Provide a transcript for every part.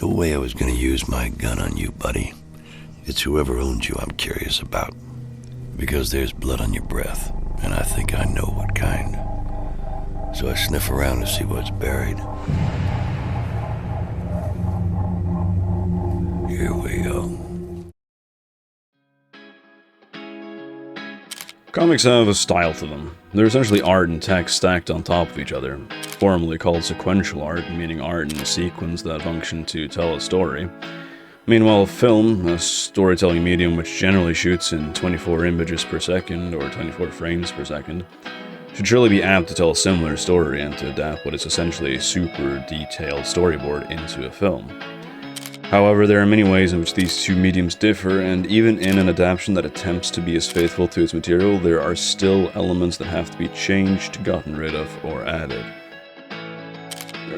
No way I was gonna use my gun on you, buddy. It's whoever owns you I'm curious about. Because there's blood on your breath, and I think I know what kind. So I sniff around to see what's buried. Here we go. Comics have a style to them. They're essentially art and text stacked on top of each other, formerly called sequential art, meaning art in a sequence that function to tell a story. Meanwhile, film, a storytelling medium which generally shoots in 24 images per second or 24 frames per second, should surely be apt to tell a similar story and to adapt what is essentially a super detailed storyboard into a film. However, there are many ways in which these two mediums differ, and even in an adaptation that attempts to be as faithful to its material, there are still elements that have to be changed, gotten rid of, or added.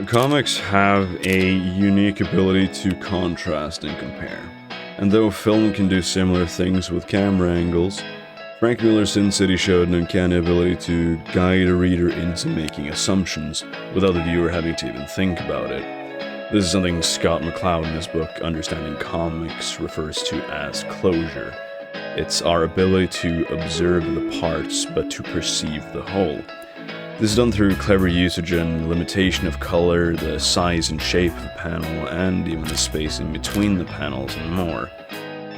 Comics have a unique ability to contrast and compare. And though film can do similar things with camera angles, Frank Miller's Sin City showed an uncanny ability to guide a reader into making assumptions without the viewer having to even think about it. This is something Scott McCloud in his book Understanding Comics refers to as closure. It's our ability to observe the parts but to perceive the whole. This is done through clever usage and limitation of color, the size and shape of the panel, and even the space in between the panels and more.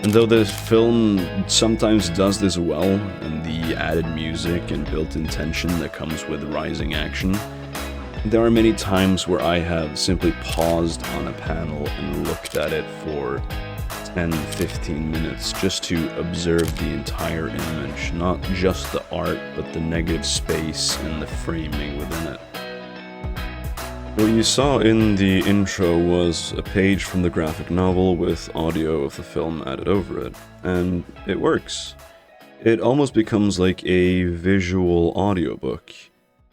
And though the film sometimes does this well, and the added music and built-in tension that comes with rising action, there are many times where I have simply paused on a panel and looked at it for 10-15 minutes just to observe the entire image, not just the art, but the negative space and the framing within it. What you saw in the intro was a page from the graphic novel with audio of the film added over it, and it works. It almost becomes like a visual audiobook.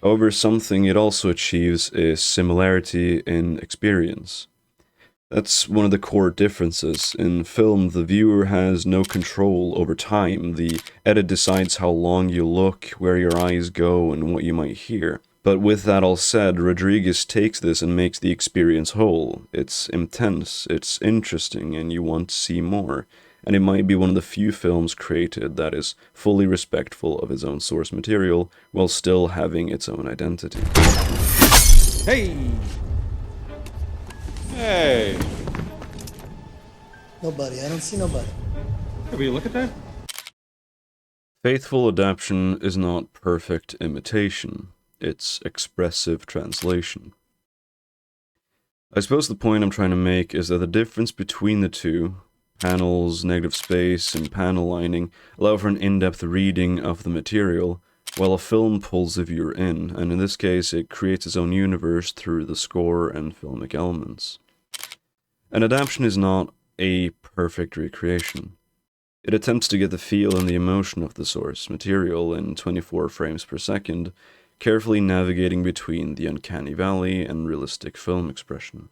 However, something it also achieves is similarity in experience. That's one of the core differences. In film, the viewer has no control over time. The edit decides how long you look, where your eyes go, and what you might hear. But with that all said, Rodriguez takes this and makes the experience whole. It's intense, it's interesting, and you want to see more. And it might be one of the few films created that is fully respectful of its own source material while still having its own identity. Hey! Hey! Nobody. I don't see nobody. Hey, will you look at that? Faithful adaptation is not perfect imitation, it's expressive translation. I suppose the point I'm trying to make is that the difference between the two, panels, negative space, and panel lining, allow for an in-depth reading of the material, while a film pulls the viewer in, and in this case it creates its own universe through the score and filmic elements. An adaptation is not a perfect recreation. It attempts to get the feel and the emotion of the source material in 24 frames per second, carefully navigating between the uncanny valley and realistic film expression.